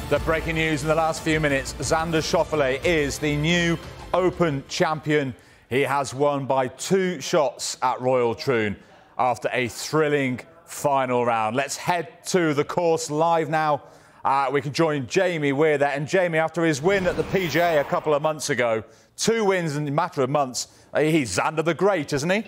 The breaking news in the last few minutes, Xander Schauffele is the new Open champion. He has won by 2 shots at Royal Troon after a thrilling final round. Let's head to the course live now. We can join Jamie Weir there. And Jamie, after his win at the PGA a couple of months ago, 2 wins in a matter of months, he's Xander the Great, isn't he?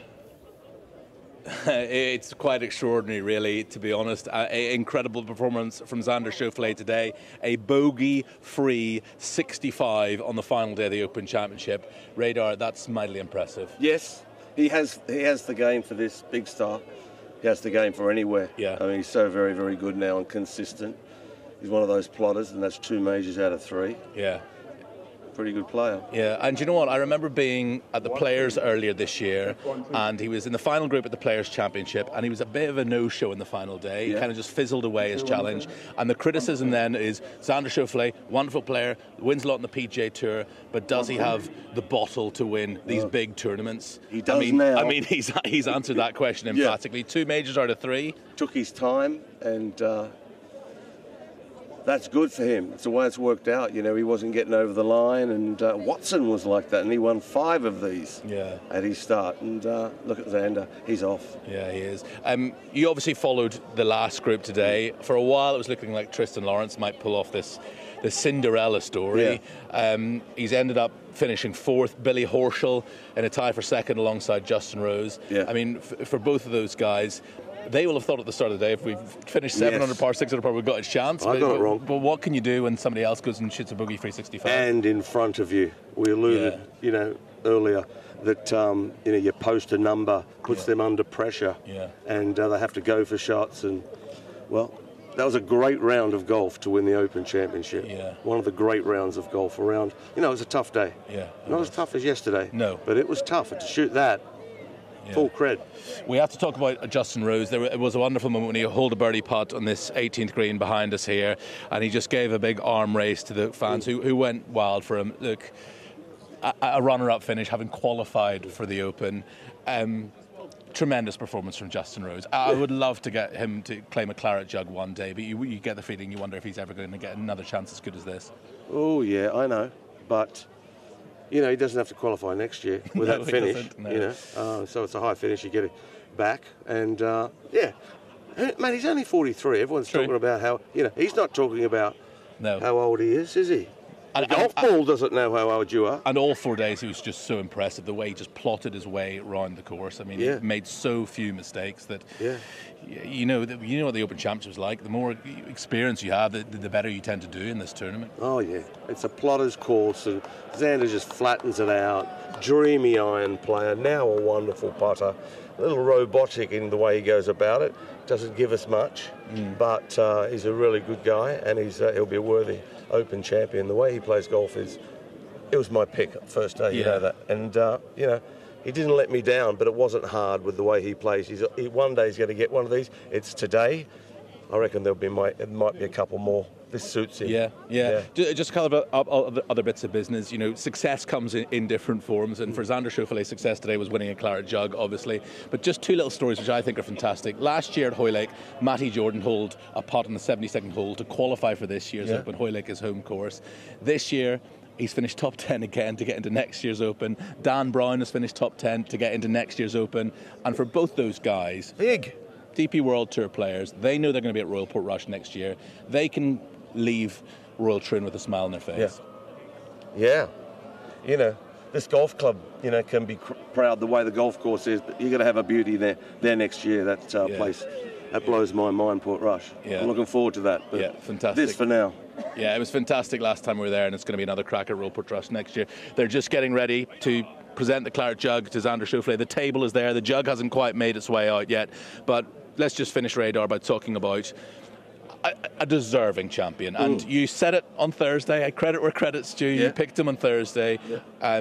It's quite extraordinary, really, to be honest. Incredible performance from Xander Schauffele today. A bogey-free 65 on the final day of the Open Championship. Radar, that's mightily impressive. Yes, he has the game for this big star. He has the game for anywhere. Yeah. I mean, he's so very, very good now and consistent. He's one of those plotters, and that's 2 majors out of 3. Yeah. Pretty good player. Yeah, and you know what? I remember being at the Players earlier this year, and he was in the final group at the Players Championship, and he was a bit of a no-show in the final day. He kind of just fizzled away his challenge. And the criticism then is Xander Schauffele, wonderful player, wins a lot on the PGA Tour, but does he have the bottle to win these big tournaments? He does now. I mean, he's answered that question emphatically. 2 majors out of 3. Took his time, and that's good for him. It's the way it's worked out. You know, he wasn't getting over the line, and Watson was like that, and he won 5 of these at his start. And look at Xander, he's off. Yeah, he is. You obviously followed the last group today. For a while, it was looking like Tristan Lawrence might pull off this Cinderella story. Yeah. He's ended up finishing 4th. Billy Horschel in a tie for 2nd alongside Justin Rose. Yeah. I mean, for both of those guys, they will have thought at the start of the day, if we've finished 700 par, 600 par, we've got a chance. I got it wrong. But what can you do when somebody else goes and shoots a bogey 365? And in front of you. We alluded, you know, earlier that, you know, you post a number, puts them under pressure. Yeah. And they have to go for shots. And, well, that was a great round of golf to win the Open Championship. Yeah. One of the great rounds of golf around. You know, it was a tough day. Yeah. Not as tough as yesterday. No. But it was tough. To shoot that, full cred. We have to talk about Justin Rose. It was a wonderful moment when he held a birdie putt on this 18th green behind us here, and he just gave a big arm race to the fans who went wild for him. Look, a runner-up finish, having qualified for the Open. Tremendous performance from Justin Rose. I would love to get him to claim a claret jug one day, but you get the feeling, you wonder if he's ever going to get another chance as good as this. Oh, yeah, I know. But you know, he doesn't have to qualify next year with that finish. No. You know, so it's a high finish. You get it back, and yeah, man, he's only 43. Everyone's talking about how, you know, he's not talking about how old he is he? The golf ball doesn't know how old you are. And all 4 days, he was just so impressive. The way he just plotted his way around the course. I mean, he made so few mistakes that, you know what the Open Championship is like. The more experience you have, the better you tend to do in this tournament. Oh yeah, it's a plotter's course, and Xander just flattens it out. Dreamy iron player, now a wonderful putter. A little robotic in the way he goes about it. Doesn't give us much, but he's a really good guy, and he'll be a worthy Open champion. The way he plays golf it was my pick first day, you know that. And, you know, he didn't let me down, but it wasn't hard with the way he plays. One day he's going to get one of these. It's today. I reckon it might be a couple more. This suits him. Yeah. Just kind of other bits of business. You know, success comes in different forms, and for Xander Schauffele, success today was winning a claret jug, obviously. But just 2 little stories which I think are fantastic. Last year at Hoylake, Matty Jordan holed a putt on the 72nd hole to qualify for this year's Open. Hoylake is home course. This year, he's finished top 10 again to get into next year's Open. Dan Brown has finished top 10 to get into next year's Open. And for both those guys, big DP World Tour players, they know they're going to be at Royal Portrush next year. They can leave Royal Troon with a smile on their face. Yeah. You know, this golf club, you know, can be proud the way the golf course is, but you're going to have a beauty there next year. That place, that blows my mind, Portrush. I'm looking forward to that. But fantastic. This for now. Yeah, it was fantastic last time we were there, and it's going to be another crack at Royal Portrush next year. They're just getting ready to present the claret jug to Xander Schauffele. The table is there. The jug hasn't quite made its way out yet, but let's just finish, Radar, by talking about a deserving champion. And you said it on Thursday. I credit where credit's due. You picked him on Thursday.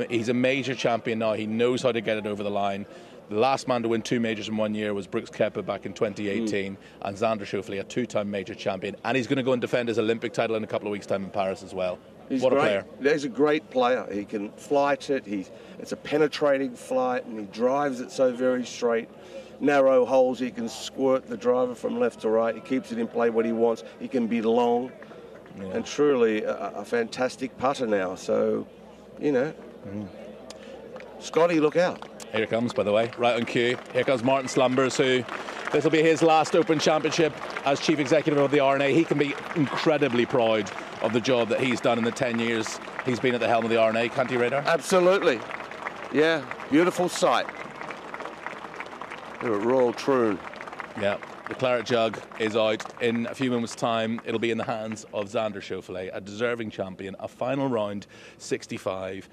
He's a major champion now. He knows how to get it over the line. The last man to win 2 majors in 1 year was Brooks Koepka back in 2018, and Xander Schauffele, a 2-time major champion. And he's going to go and defend his Olympic title in a couple of weeks' time in Paris as well. What a player. He's a great player. He can flight it. It's a penetrating flight, and he drives it so very straight. Narrow holes, he can squirt the driver from left to right. He keeps it in play what he wants. He can be long. and truly a fantastic putter now. So, you know, Scotty, look out. Here it comes, by the way, right on cue. Here comes Martin Slumbers, who this will be his last Open Championship as Chief Executive of the R&A. He can be incredibly proud of the job that he's done in the 10 years he's been at the helm of the R&A, can't you, Radar? Absolutely. Yeah, beautiful sight. Here at Royal Troon. Yeah, the claret jug is out. In a few moments' time, it'll be in the hands of Xander Schauffele, a deserving champion, a final round 65.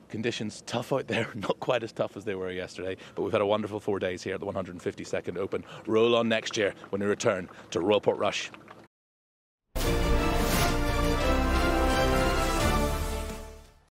Conditions tough out there, not quite as tough as they were yesterday, but we've had a wonderful 4 days here at the 152nd Open. Roll on next year when we return to Royal Portrush.